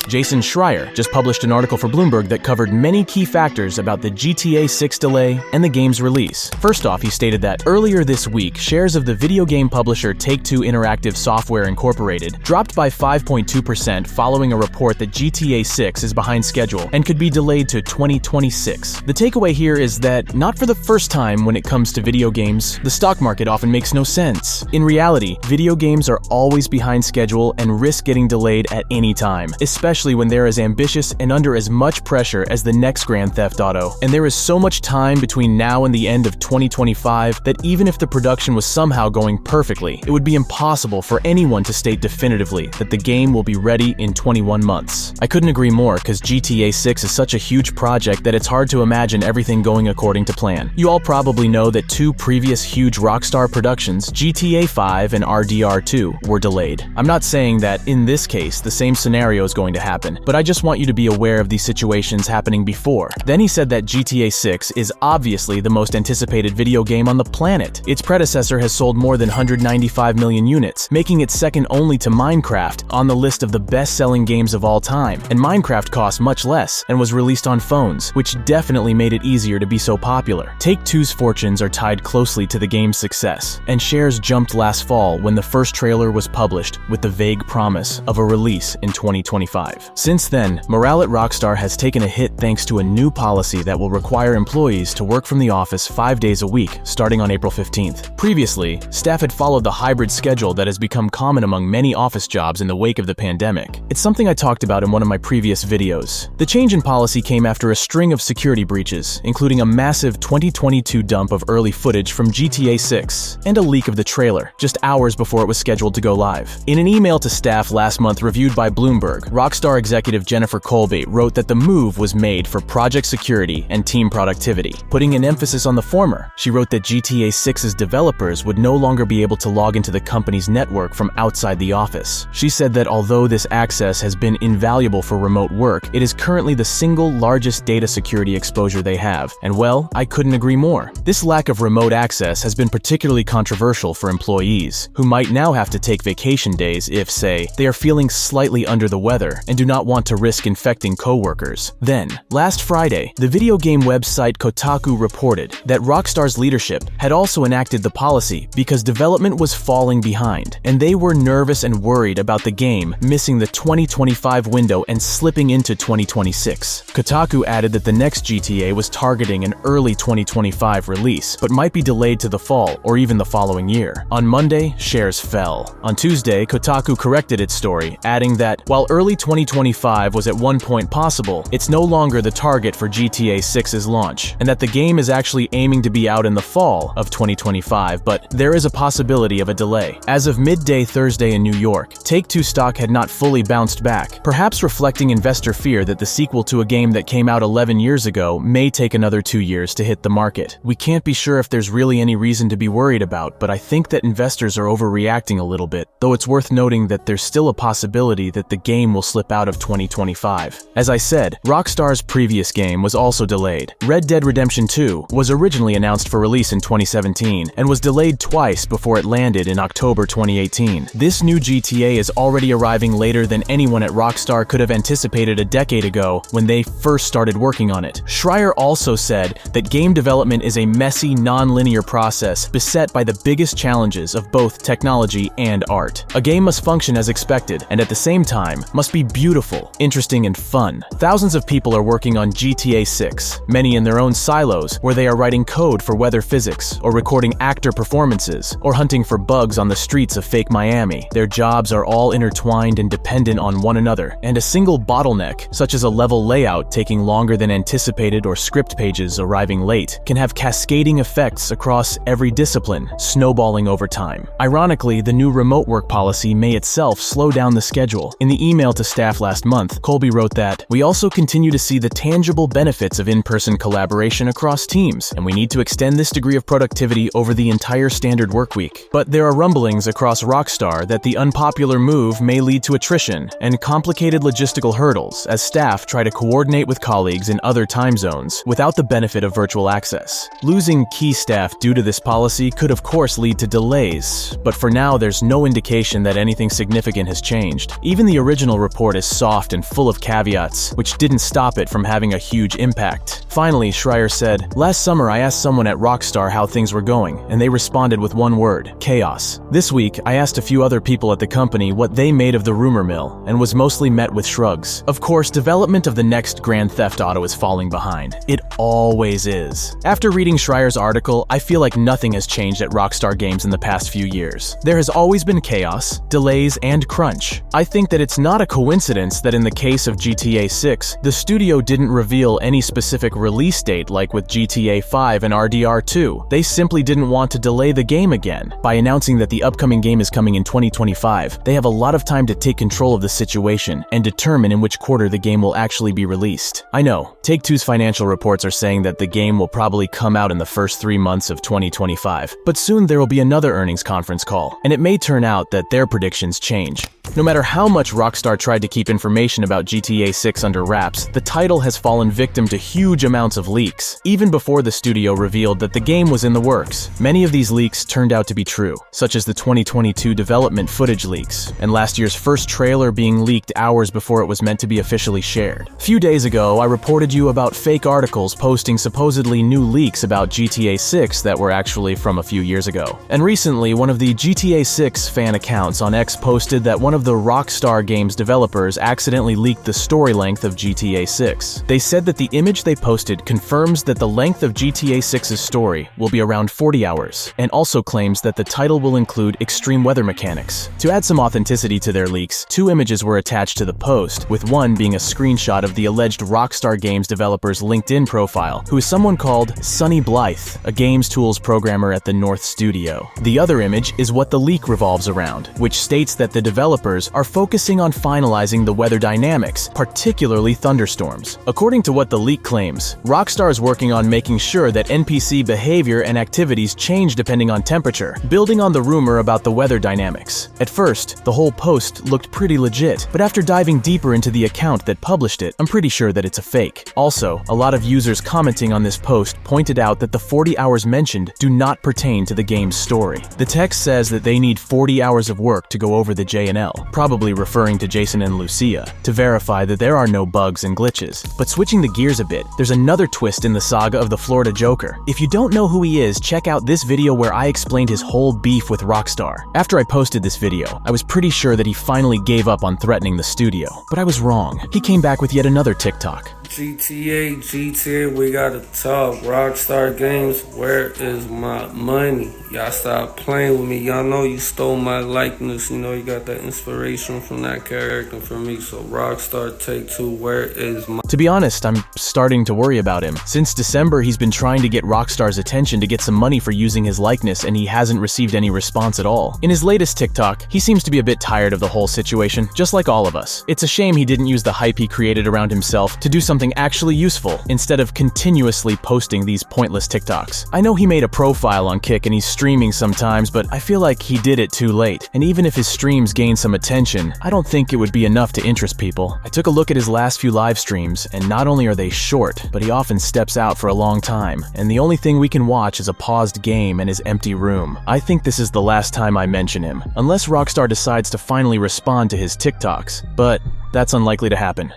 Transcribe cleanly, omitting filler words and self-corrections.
Jason Schreier just published an article for Bloomberg that covered many key factors about the GTA 6 delay and the game's release. First off, he stated that earlier this week, shares of the video game publisher Take-Two Interactive Software Incorporated dropped by 5.2% following a report that GTA 6 is behind schedule and could be delayed to 2026. The takeaway here is that, not for the first time when it comes to video games, the stock market often makes no sense. In reality, video games are always behind schedule and risk getting delayed at any time, especially when they're as ambitious and under as much pressure as the next Grand Theft Auto. And there is so much time between now and the end of 2025 that even if the production was somehow going perfectly, it would be impossible for anyone to state definitively that the game will be ready in 21 months. I couldn't agree more, because GTA 6 is such a huge project that it's hard to imagine everything going according to plan. You all probably know that two previous huge Rockstar productions, GTA 5 and RDR 2, were delayed. I'm not saying that, in this case, the same scenario is going to happen, but I just want you to be aware of these situations happening before. Then he said that GTA 6 is obviously the most anticipated video game on the planet. Its predecessor has sold more than 195 million units, making it second only to Minecraft on the list of the best-selling games of all time. And Minecraft cost much less and was released on phones, which definitely made it easier to be so popular. Take-Two's fortunes are tied closely to the game's success, and shares jumped last fall when the first trailer was published with the vague promise of a release in 2025. Since then, morale at Rockstar has taken a hit thanks to a new policy that will require employees to work from the office 5 days a week, starting on April 15th. Previously, staff had followed the hybrid schedule that has become common among many office jobs in the wake of the pandemic. It's something I talked about in one of my previous videos. The change in policy came after a string of security breaches, including a massive 2022 dump of early footage from GTA 6 and a leak of the trailer, just hours before it was scheduled to go live. In an email to staff last month reviewed by Bloomberg, Rockstar executive Jennifer Colby wrote that the move was made for project security and team productivity, putting an emphasis on the former. She wrote that GTA 6's developers would no longer be able to log into the company's network from outside the office. She said that although this access has been invaluable for remote work, it is currently the single largest data security exposure they have. And well, I couldn't agree more. This lack of remote access has been particularly controversial for employees, who might now have to take vacation days if, say, they are feeling slightly under the weather and do not want to risk infecting coworkers. Then, last Friday, the video game website Kotaku reported that Rockstar's leadership had also enacted the policy because development was falling behind, and they were nervous and worried about the game missing the 2025 window and slipping into 2026. Kotaku added that the next GTA was targeting an early 2025 release, but might be delayed to the fall or even the following year. On Monday, shares fell. On Tuesday, Kotaku corrected its story, adding that while early 2025 was at one point possible, it's no longer the target for GTA 6's launch, and that the game is actually aiming to be out in the fall of 2025, but there is a possibility of a delay. As of midday Thursday in New York, Take-Two stock had not fully bounced back, perhaps reflecting investor fear that the sequel to a game that came out 11 years ago may take another 2 years to hit the market. We can't be sure if there's really any reason to be worried about, but I think that investors are overreacting a little bit, though it's worth noting that there's still a possibility that the game will slip out of 2025. As I said, Rockstar's previous game was also delayed. Red Dead Redemption 2 was originally announced for release in 2017 and was delayed twice before it landed in October 2018. This new GTA is already arriving later than anyone at Rockstar could have anticipated a decade ago when they first started working on it. Schreier also said that game development is a messy, non-linear process beset by the biggest challenges of both technology and art. A game must function as expected, and at the same time, must be beautiful, interesting, and fun. Thousands of people are working on GTA 6, many in their own silos, where they are writing code for weather physics, or recording actor performances, or hunting for bugs on the streets of fake Miami. Their jobs are all intertwined and dependent on one another, and a single bottleneck, such as a level layout taking longer than anticipated or script pages arriving late, can have cascading effects across every discipline, snowballing over time. Ironically, the new remote work policy may itself slow down the schedule. In the email to staff last month, Colby wrote that, "We also continue to see the tangible benefits of in-person collaboration across teams, and we need to extend this degree of productivity over the entire standard work week. But there are rumblings across Rockstar that the unpopular move may lead to attrition and complicated logistical hurdles as staff try to coordinate with colleagues in other time zones without the benefit of virtual access. Losing key staff due to this policy could of course lead to delays, but for now there's no indication that anything significant has changed." Even the original report report is soft and full of caveats, which didn't stop it from having a huge impact. Finally, Schreier said, "Last summer I asked someone at Rockstar how things were going, and they responded with one word: chaos. This week, I asked a few other people at the company what they made of the rumor mill, and was mostly met with shrugs. Of course, development of the next Grand Theft Auto is falling behind. It always is." After reading Schreier's article, I feel like nothing has changed at Rockstar Games in the past few years. There has always been chaos, delays, and crunch. I think that it's not a coincidence that in the case of GTA 6, the studio didn't reveal any specific release date like with GTA 5 and RDR 2. They simply didn't want to delay the game again. By announcing that the upcoming game is coming in 2025, they have a lot of time to take control of the situation and determine in which quarter the game will actually be released. I know, Take-Two's financial reports are saying that the game will probably come out in the first 3 months of 2025, but soon there will be another earnings conference call, and it may turn out that their predictions change. No matter how much Rockstar tried to keep information about GTA 6 under wraps, the title has fallen victim to huge amounts of leaks, even before the studio revealed that the game was in the works. Many of these leaks turned out to be true, such as the 2022 development footage leaks, and last year's first trailer being leaked hours before it was meant to be officially shared. A few days ago, I reported you about fake articles posting supposedly new leaks about GTA 6 that were actually from a few years ago. And recently, one of the GTA 6 fan accounts on X posted that one of the Rockstar Games developers accidentally leaked the story length of GTA 6. They said that the image they posted confirms that the length of GTA 6's story will be around 40 hours, and also claims that the title will include extreme weather mechanics. To add some authenticity to their leaks, 2 images were attached to the post, with one being a screenshot of the alleged Rockstar Games developer's LinkedIn profile, who is someone called Sonny Blythe, a games tools programmer at the North Studio. The other image is what the leak revolves around, which states that the developers are focusing on finalizing the weather dynamics, particularly thunderstorms. According to what the leak claims, Rockstar is working on making sure that NPC behavior and activities change depending on temperature, building on the rumor about the weather dynamics. At first, the whole post looked pretty legit, but after diving deeper into the account that published it, I'm pretty sure that it's a fake. Also, a lot of users commenting on this post pointed out that the 40 hours mentioned do not pertain to the game's story. The text says that they need 40 hours of work to go over the J&L, probably referring to Jason and Lucia, to verify that there are no bugs and glitches. But switching the gears a bit, there's another twist in the saga of the Florida Joker. If you don't know who he is, check out this video where I explained his whole beef with Rockstar. After I posted this video, I was pretty sure that he finally gave up on threatening the studio, but I was wrong. He came back with yet another TikTok. GTA, we gotta talk. Rockstar Games, where is my money? Y'all stop playing with me. Y'all know you stole my likeness. You know you got that inspiration from that character for me. So Rockstar Take-Two, where is my... To be honest, I'm starting to worry about him. Since December, he's been trying to get Rockstar's attention to get some money for using his likeness, and he hasn't received any response at all. In his latest TikTok, he seems to be a bit tired of the whole situation, just like all of us. It's a shame he didn't use the hype he created around himself to do something actually useful, instead of continuously posting these pointless TikToks. I know he made a profile on Kick and he's streaming sometimes, but I feel like he did it too late. And even if his streams gain some attention, I don't think it would be enough to interest people. I took a look at his last few live streams, and not only are they short, but he often steps out for a long time, and the only thing we can watch is a paused game and his empty room. I think this is the last time I mention him, unless Rockstar decides to finally respond to his TikToks, but that's unlikely to happen.